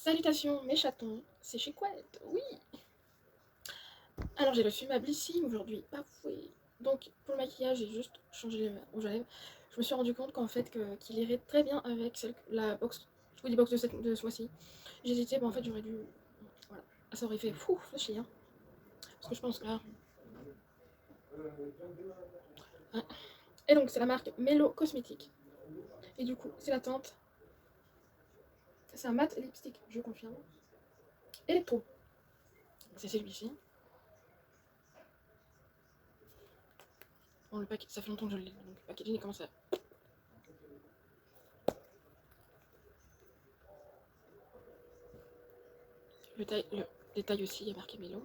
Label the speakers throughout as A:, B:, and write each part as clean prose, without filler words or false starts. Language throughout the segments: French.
A: Salutations mes chatons, c'est chez Couette, oui. Alors j'ai reçu ma Blissim aujourd'hui, bafoué. Donc pour le maquillage j'ai juste changé le rouge à lèvres. Je me suis rendu compte qu'en fait qu'il irait très bien avec la box, Goodie Box de ce mois-ci. J'hésitais, mais en fait j'aurais dû, voilà, ça aurait fait fou, flashy hein. Parce que je pense que là... Ouais. Et donc c'est la marque Mellow Cosmétique. Et du coup c'est la teinte, c'est un matte lipstick, je confirme. Electro, c'est celui-ci. Bon, le paquet, ça fait longtemps que je l'ai, donc le packaging il commence à... Le détail aussi, il y a marqué Mellow.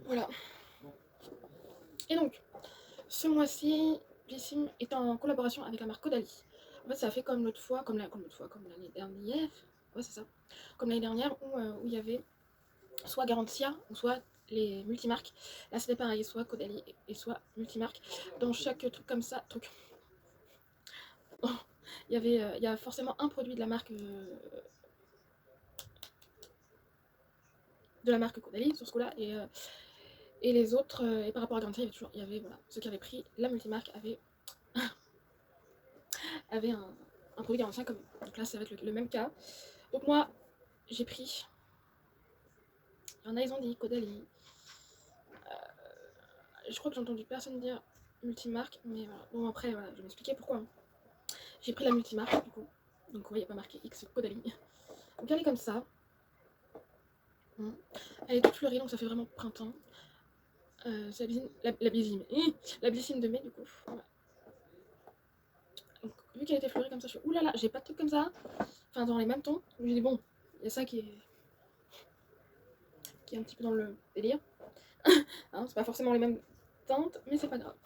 A: Voilà. Et donc, ce mois-ci, Blissim est en collaboration avec la marque Caudalie. En fait, ça a fait comme l'autre fois, comme l'année dernière. Ouais, c'est ça. Comme l'année dernière où il y avait soit Garantia ou soit les multimarques. Là, c'était pareil, soit Caudalie et soit multimarques. Dans chaque truc comme ça, il y a forcément un produit de la marque Caudalie sur ce coup-là et les autres et par rapport à Garantia, il y avait voilà, ceux qui avaient pris la multimarque avaient un produit 45 comme donc là ça va être le même cas. Donc moi j'ai pris, il y en a ils ont dit Caudalie, je crois que j'ai entendu personne dire multimarque, mais voilà. Bon après voilà, je vais m'expliquer pourquoi hein. J'ai pris la multimarque du coup, donc ouais il n'y a pas marqué X Caudalie, donc elle est comme ça, elle est toute fleurie donc ça fait vraiment printemps. C'est la Blissim de mai du coup, voilà. Donc vu qu'elle était fleurie comme ça je fais oulala j'ai pas de truc comme ça, enfin dans les mêmes tons, donc j'ai dit bon il y a ça qui est un petit peu dans le délire. Hein, c'est pas forcément les mêmes teintes, mais c'est pas grave.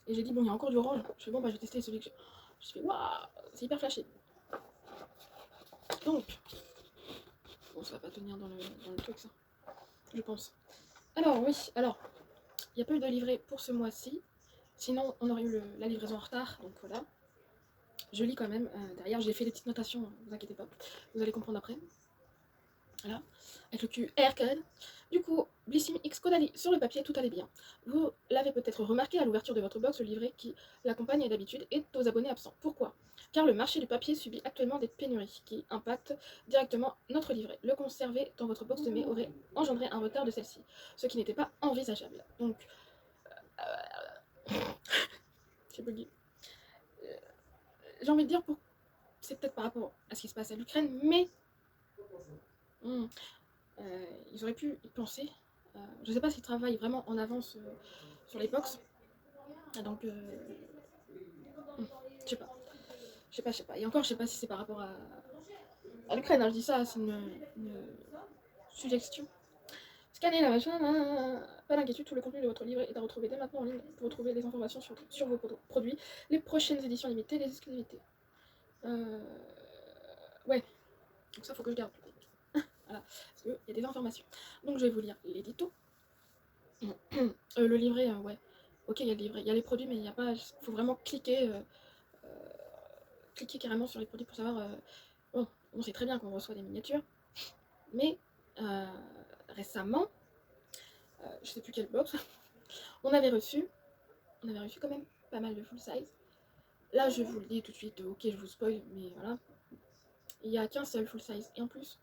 A: Et j'ai dit, bon, il y a encore du orange. Je fais, bon, bah, je vais tester celui que j'ai. Je fais, waouh, c'est hyper flashy. Donc, bon, ça va pas tenir dans le truc, ça. Je pense. Alors, oui, alors, il n'y a pas eu de livret pour ce mois-ci. Sinon, on aurait eu la livraison en retard, donc voilà. Je lis quand même. Derrière, j'ai fait des petites notations, ne vous inquiétez pas. Vous allez comprendre après. Voilà, avec le QR code. Du coup, Blissim X Caudalie, sur le papier, tout allait bien. Vous l'avez peut-être remarqué à l'ouverture de votre box, le livret qui l'accompagne d'habitude est aux abonnés absents. Pourquoi? Car le marché du papier subit actuellement des pénuries qui impactent directement notre livret. Le conserver dans votre box de mai aurait engendré un retard de celle-ci, ce qui n'était pas envisageable. Donc, j'ai bugué. J'ai envie de dire, c'est peut-être par rapport à ce qui se passe à l'Ukraine, mais ils auraient pu y penser. Je ne sais pas s'ils travaillent vraiment en avance sur les box. Donc, je sais pas. Je sais pas. Et encore, je sais pas si c'est par rapport à l'Ukraine. Hein, je dis ça, c'est une suggestion. Scannez la machin, pas d'inquiétude, tout le contenu de votre livret est à retrouver dès maintenant en ligne pour retrouver les informations sur vos produits, les prochaines éditions limitées, les exclusivités. Ouais, donc ça faut que je garde. Voilà, parce qu'il y a des informations. Donc je vais vous lire l'édito. Le livret, ouais. Ok, il y a le livret, il y a les produits, mais il n'y a pas. Faut vraiment cliquer carrément sur les produits pour savoir. Bon, on sait très bien qu'on reçoit des miniatures, mais récemment, je sais plus quelle box, on avait reçu quand même pas mal de full size. Là, je vous le dis tout de suite, ok, je vous spoil, mais voilà. Il n'y a qu'un seul full size, et en plus,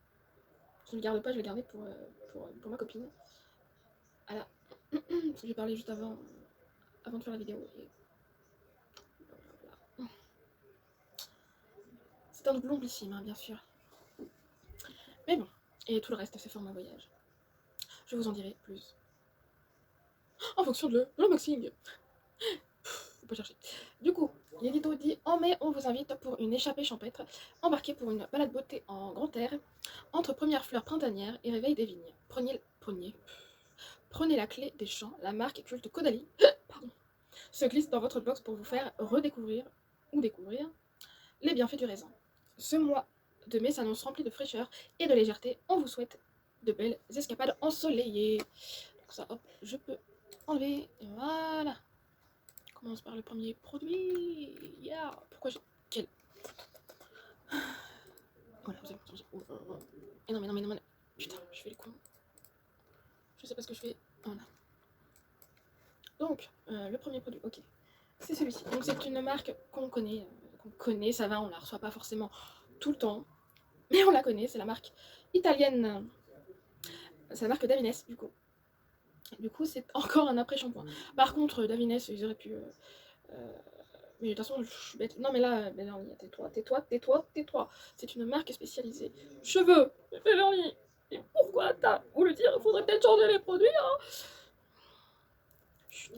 A: je ne le garde pas, je vais le garder pour ma copine. Voilà. Parce que j'ai parlé juste avant de faire la vidéo. Et voilà. C'est un doublon Blissim, hein, bien sûr. Mais bon, et tout le reste, c'est format voyage. Je vous en dirai plus en fonction de l'unboxing. Faut pas chercher. Du coup, l'édito dit en mai, on vous invite pour une échappée champêtre, embarquée pour une balade beauté en grand air, entre premières fleurs printanières et réveil des vignes. Prenez la clé des champs, la marque culte Caudalie se glisse dans votre box pour vous faire redécouvrir ou découvrir les bienfaits du raisin. Ce mois de mai s'annonce rempli de fraîcheur et de légèreté. On vous souhaite de belles escapades ensoleillées. ça, hop, je peux enlever. Et voilà. On commence par le premier produit. Yeah. Pourquoi j'ai... Quel... Voilà, c'est bon. Et non, mais non. Putain, je fais le con. Je sais pas ce que je fais. Voilà. Donc, le premier produit, ok. C'est celui-ci. Donc, c'est une marque qu'on connaît. Ça va, on la reçoit pas forcément tout le temps. Mais on la connaît, c'est la marque italienne. C'est la marque Davines, du coup. Du coup, c'est encore un après-shampoing. Par contre, Davines, ils auraient pu... mais de toute façon, je suis bête. Non, mais là, tais-toi. C'est une marque spécialisée. Cheveux, Mélanie. Et pourquoi t'as voulu le dire? Il faudrait peut-être changer les produits, hein. Chut.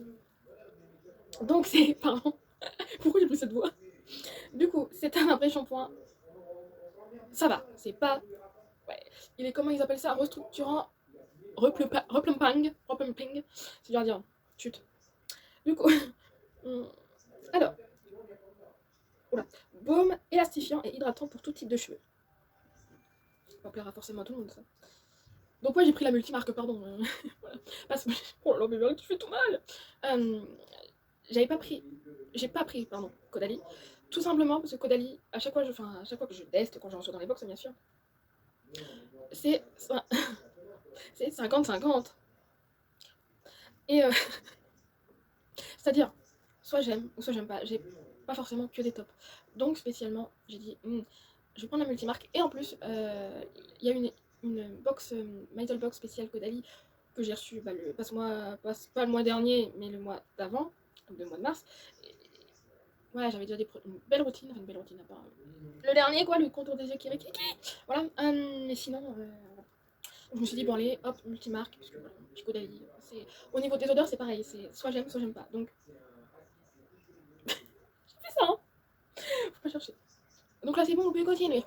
A: Donc, c'est... Pardon. Pourquoi j'ai pris cette voix? Du coup, c'est un après-shampoing. Ça va, c'est pas... Ouais. Il est, comment ils appellent ça? Restructurant. Replumping. C'est dur à dire. Chut. Du coup... Alors... Oula. Baume élastifiant et hydratant pour tout type de cheveux. Ça plaira forcément à tout le monde, ça. Donc ouais, j'ai pris la multimarque, pardon. Voilà. Parce que... Oh là, mais tu fais tout mal. J'ai pas pris, pardon, Caudalie. Tout simplement parce que Caudalie, à chaque fois que je teste, quand je reçois dans les box, bien sûr, c'est 50-50. Et c'est-à-dire, soit j'aime ou soit j'aime pas. J'ai pas forcément que des tops. Donc spécialement, j'ai dit, je vais prendre la multimarque. Et en plus, il y a une box, Middle Box spéciale Caudalie que j'ai reçue pas le mois dernier, mais le mois d'avant, le mois de mars. Ouais, j'avais déjà une belle routine à part. Le dernier, quoi, le contour des yeux qui rikiki. Voilà, mais sinon, je me suis dit, bon, allez, hop, multimarque, parce que voilà, Caudalie, au niveau des odeurs, c'est pareil, c'est soit j'aime pas. Donc, j'ai fait ça, hein. Faut pas chercher. Donc là, c'est bon, on peut continuer.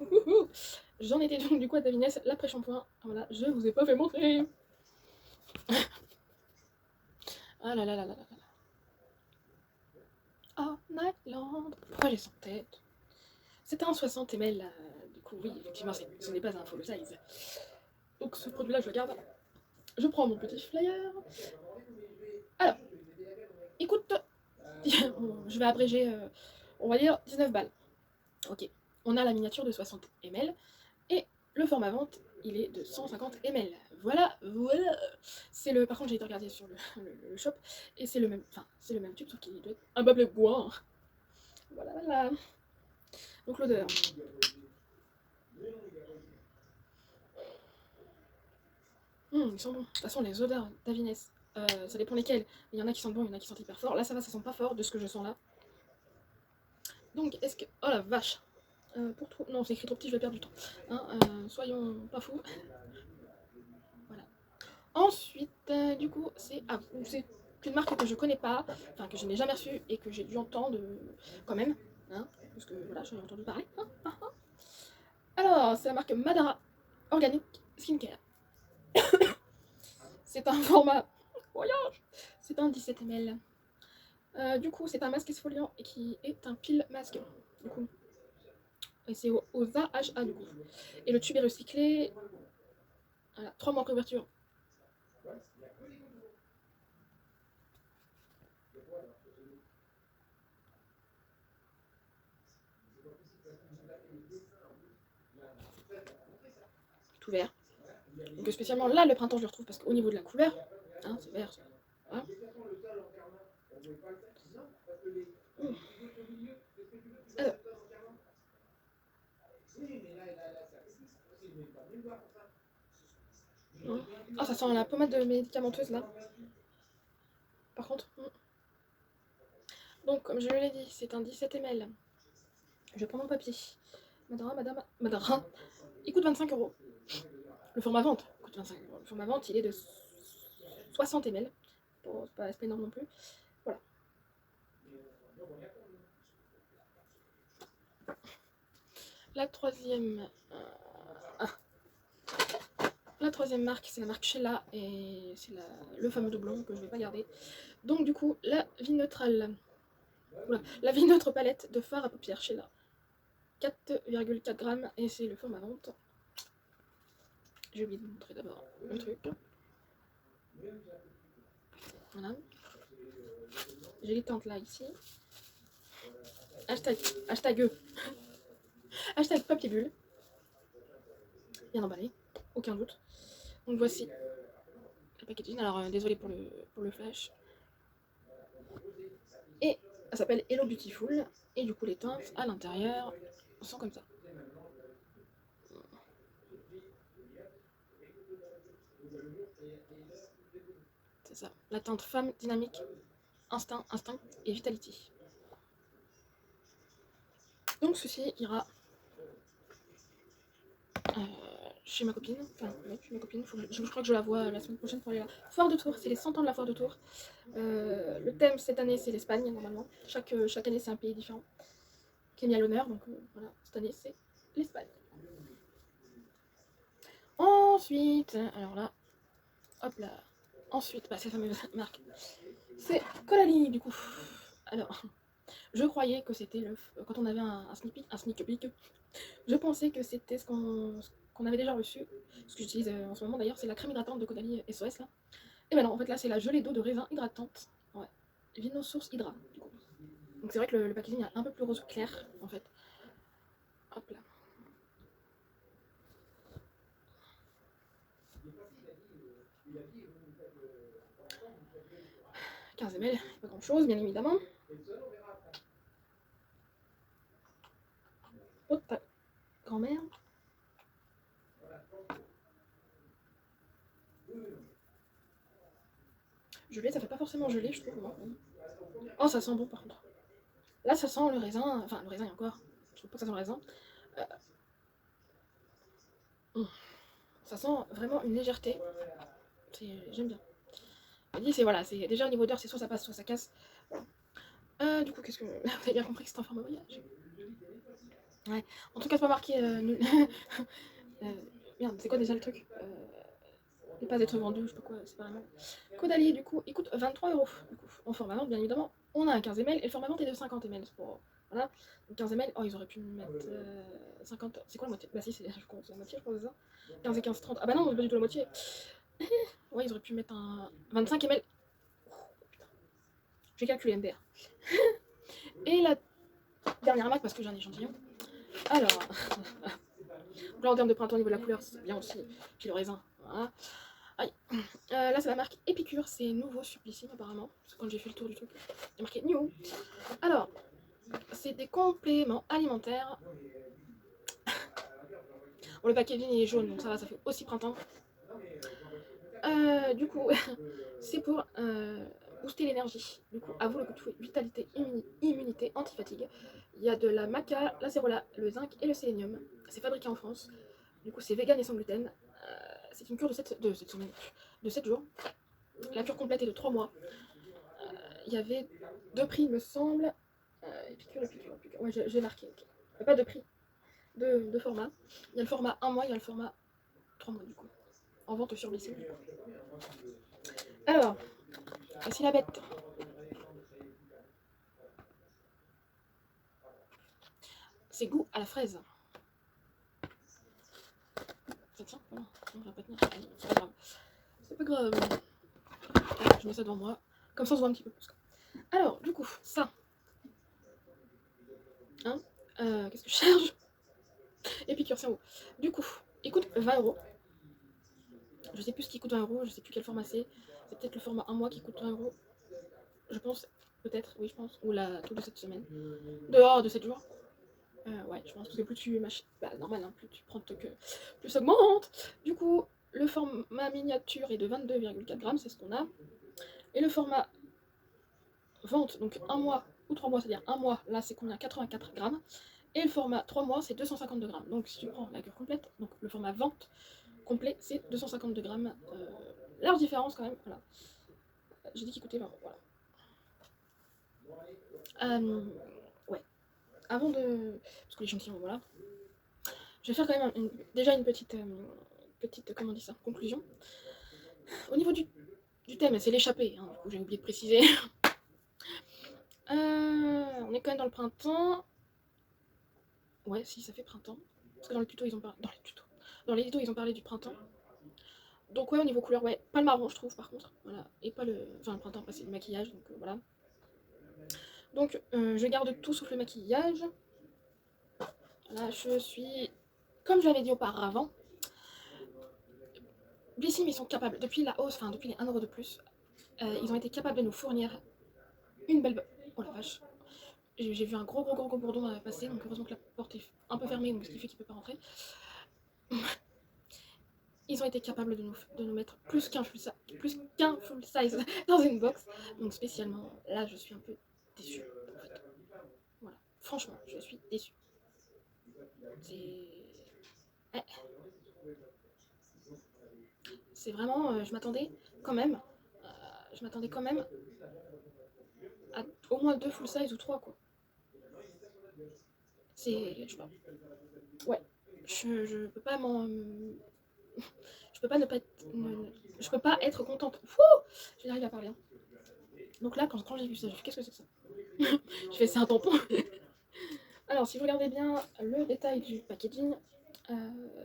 A: J'en étais donc du coup à Davines, l'après-shampoing. Voilà, je vous ai pas fait montrer. Ah là là là là là là. Oh, Nightland. Pourquoi j'ai sans tête? C'est un 60 ml, du coup, oui, effectivement, ce n'est pas un full size. Donc ce produit-là, je le garde. Je prends mon petit flyer. Alors, écoute, je vais abréger, on va dire 19 balles. Ok, on a la miniature de 60 ml et le format vente, il est de 150 ml. Voilà. C'est le. Par contre, j'ai été regarder sur le shop et c'est le même. Enfin, c'est le même tube, sauf qu'il doit être un bas bleu bois. Voilà. Donc l'odeur. Ils sont bons. De toute façon, les odeurs d'Avines, ça dépend lesquels. Il y en a qui sont bons, il y en a qui sont hyper forts. Là, ça va, ça sent pas fort de ce que je sens là. Donc, est-ce que. Oh la vache! Pour tout. Non, c'est écrit trop petit, je vais perdre du temps. Hein, soyons pas fous. Voilà. Ensuite, du coup, c'est une marque que je connais pas, enfin que je n'ai jamais reçue et que j'ai dû entendre quand même. Hein, parce que voilà, j'en ai entendu parler. Alors, c'est la marque Madara Organic Skincare. C'est un format voyage. C'est un 17 ml. Du coup, c'est un masque exfoliant et qui est un pile masque. Du coup, et c'est aux AHA du coup. Et le tube est recyclé. Voilà, 3 mois de couverture. Tout vert. Donc spécialement là, le printemps, je le retrouve parce qu'au niveau de la couleur, hein, c'est vert. Voilà. Alors, ah, ça sent la pommade médicamenteuse là. Par contre. Donc, comme je l'ai dit, c'est un 17 ml. Je prends mon papier. Madara. Il coûte 25 €. Le format vente coûte 25 €. Le format vente, il est de 60 ml. Bon, c'est pas énorme non plus. Voilà. La troisième marque, c'est la marque Sheila et c'est le fameux doublon que je vais pas garder. Donc du coup, la vie neutrale. Oula, la vie neutre palette de fard à paupières Sheila. 4,4 grammes et c'est le format vente. J'ai oublié de vous montrer d'abord le truc. Voilà. J'ai les tentes là, ici. Hashtag hashtag papier bulle. Bien emballé, aucun doute. Donc voici le packaging. Alors désolé pour le flash. Et ça s'appelle Hello Beautiful. Et du coup les teintes à l'intérieur sont comme ça. C'est ça. La teinte femme dynamique, instinct et vitality. Donc ceci ira chez ma copine. Enfin, ouais, chez ma copine. Je crois que je la vois la semaine prochaine pour aller à la foire de Tours. C'est les 100 ans de la foire de Tours. Le thème cette année c'est l'Espagne normalement. Chaque année c'est un pays différent qui est mis à l'honneur. Donc voilà, cette année c'est l'Espagne. Ensuite, alors là, hop là. Ensuite, bah, cette fameuse marque, c'est Colali du coup. Alors, je croyais que c'était quand on avait un sneak peek, je pensais que c'était ce qu'on avait déjà reçu. Ce que j'utilise en ce moment d'ailleurs, c'est la crème hydratante de Caudalie SOS là. Et ben non, en fait là c'est la gelée d'eau de raisin hydratante. Ouais. Vino Source Hydra du coup. Donc c'est vrai que le packaging est un peu plus rose clair en fait. Hop là. 15 ml, pas grand chose bien évidemment. Oh ta grand-mère. Gelé, ça fait pas forcément gelé, je trouve. Oh, ça sent bon par contre. Là, ça sent le raisin, enfin le raisin et encore. Je trouve pas que ça sent le raisin. Ça sent vraiment une légèreté. J'aime bien. C'est voilà, c'est déjà au niveau odeur, c'est soit ça passe, soit ça casse. Voilà. Du coup, qu'est-ce que vous avez bien compris que c'est un format voyage. Ouais. En tout cas, c'est pas marqué nul. Merde, c'est quoi déjà le truc ne pas être vendu, je sais pas quoi, c'est pas vraiment. Caudalie, du coup, il coûte 23 €. Du coup, en format vente, bien évidemment, on a un 15 ml et le format vente est de 50 ml. Pour, voilà, donc 15 ml, oh, ils auraient pu mettre 50. C'est quoi la moitié? Bah, si, c'est la moitié, je pense, c'est ça. 15 et 15, 30. Ah, bah non, c'est pas du tout la moitié. Ouais, ils auraient pu mettre un 25 ml. Oh, putain. J'ai calculé MDR. Et la dernière marque, parce que j'ai un échantillon. Alors, là en termes de printemps au niveau de la couleur, c'est bien aussi. Puis le raisin, voilà. Là, c'est la marque Épicure, c'est nouveau Supplissime apparemment. Parce que quand j'ai fait le tour du truc, il y a marqué New. Alors, c'est des compléments alimentaires. Bon, le packaging il est jaune, donc ça va, ça fait aussi printemps. Du coup, c'est pour booster l'énergie. Du coup, à vous le coup de fouet, vitalité, immunité, anti-fatigue. Il y a de la maca, l'acérola, le zinc et le sélénium. C'est fabriqué en France. Du coup, c'est vegan et sans gluten. C'est une cure de 7 jours. La cure complète est de 3 mois. Il y avait 2 prix, il me semble. Épicure. Ouais, j'ai marqué. Okay. Pas de prix, de format. Il y a le format 1 mois, il y a le format 3 mois du coup. En vente sur BC. Alors, voici la bête. C'est goût à la fraise. Ça tient? Non, ça va pas tenir. C'est pas grave. C'est pas grave. Je mets ça devant moi. Comme ça, on se voit un petit peu plus. Alors, du coup, ça. Hein qu'est-ce que je cherche? Épicure, c'est en haut. Du coup, il coûte 20 €. Je sais plus ce qui coûte 20 €, je sais plus quel format c'est. C'est peut-être le format 1 mois qui coûte 20 €. Je pense, peut-être, oui, je pense. Ou la tout de cette semaine. Dehors de 7 jours. Ouais, je pense que plus tu mâches, bah normal, hein, plus tu prends de trucs, plus ça augmente. Du coup, le format miniature est de 22,4 grammes, c'est ce qu'on a. Et le format vente, donc 1 mois ou 3 mois, c'est-à-dire 1 mois, là c'est qu'on a 84 grammes. Et le format 3 mois, c'est 252 grammes. Donc si tu prends la cure complète, donc le format vente complet, c'est 252 grammes. Large différence quand même, voilà. J'ai dit qu'il coûtait 20 €, voilà. Ouais. Avant de... Parce que l'échantillon, voilà. Je vais faire quand même déjà une petite, comment on dit ça, conclusion. Au niveau du thème, c'est l'échappée, hein, du coup j'ai oublié de préciser. On est quand même dans le printemps. Ouais, si, ça fait printemps. Parce que dans le tuto, ils ont parlé... Dans les tutos. Dans les tutos, ils ont parlé du printemps. Donc ouais, au niveau couleur, ouais, pas le marron je trouve par contre, voilà, et pas le... Enfin le printemps passé, le maquillage, donc voilà. Donc je garde tout sauf le maquillage. Là je suis, comme je l'avais dit auparavant, Blissim ils sont capables, depuis la hausse, enfin depuis les 1€ de plus, ils ont été capables de nous fournir une belle... Oh la vache. J'ai vu un gros bourdon passer, donc heureusement que la porte est un peu fermée, donc ce qui fait qu'il peut pas rentrer. Ils ont été capables de nous mettre plus qu'un full size dans une box. Donc spécialement, là je suis un peu déçue. En fait. Voilà. Franchement, je suis déçue. C'est vraiment, je m'attendais quand même, à au moins 2 full size ou 3 quoi. C'est, je sais pas. Ouais, je peux pas m'en, je peux pas ne pas être, je peux pas être contente. Wouh, je vais arriver à parler. Hein. Donc là, quand j'ai vu ça, j'ai fait qu'est-ce que c'est que ça? Je fais c'est un tampon. Alors, si vous regardez bien le détail du packaging,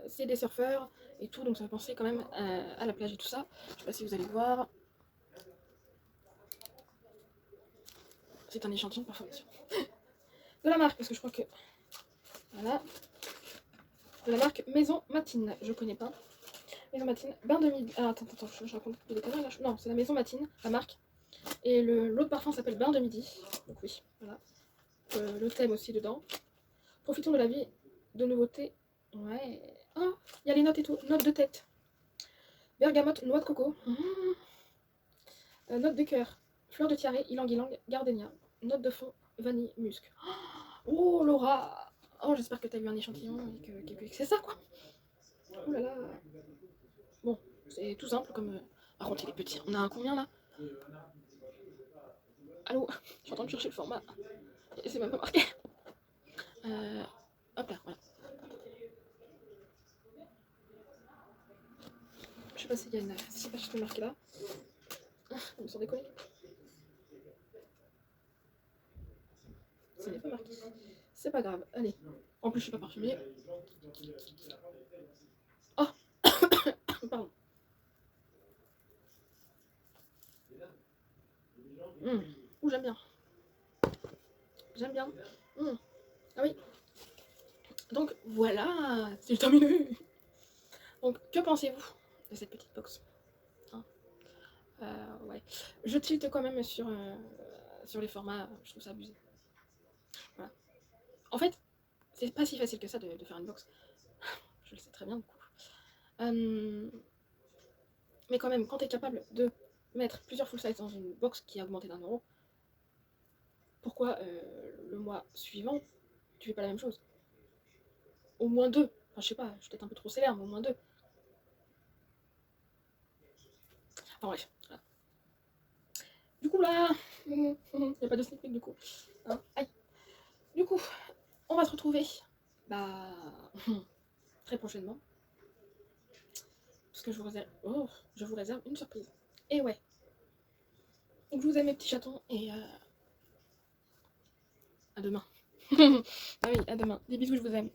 A: c'est des surfeurs et tout, donc ça fait penser quand même à la plage et tout ça. Je sais pas si vous allez voir. C'est un échantillon de parfumation. De la marque, parce que je crois que... Voilà. De la marque Maison Matine, je connais pas. Maison Matine, bain de midi. Ah, attends, je raconte des détails là. Non, c'est la Maison Matine, la marque. Et l'autre parfum s'appelle Bain de midi. Donc oui, voilà. Le thème aussi dedans. Profitons de la vie de nouveautés. Ouais. Ah, il y a les notes et tout. Notes de tête. Bergamote, noix de coco. Note de cœur. Fleur de tiare, ylang-ylang, gardenia. Note de fond, vanille, musc. Oh Laura. Oh, j'espère que t'as eu un échantillon et que c'est ça quoi. Oh là là. Bon, c'est tout simple comme... Par contre, il est petit. On a un combien là? Allô? Je suis en train de chercher le format. Et c'est même pas marqué. Hop là, voilà. Je sais pas s'il y a une... Je sais pas si je peux marquer là. On me sent déconner. Ça n'est pas marqué. C'est pas grave, allez. En plus, je suis pas parfumée. Oh. Pardon. Ouh, j'aime bien. J'aime bien. Ah oui. Donc voilà, c'est terminé. Donc que pensez-vous de cette petite box hein ouais. Je tilte quand même sur les formats, je trouve ça abusé. Voilà. En fait, c'est pas si facile que ça de faire une box. Je le sais très bien du coup. Mais quand même, quand tu es capable de mettre plusieurs full size dans une box qui a augmenté d'1€, pourquoi le mois suivant, tu fais pas la même chose? Au moins 2. Enfin, je sais pas, je suis peut-être un peu trop sévère, mais au moins 2. Enfin bref, voilà. Du coup là, il n'y a pas de sneak peek du coup. Hein, aïe. Du coup, on va se retrouver très prochainement. Parce que je vous réserve une surprise. Et ouais. Donc je vous aime mes petits chatons et à demain. Ah oui, à demain. Des bisous, je vous aime.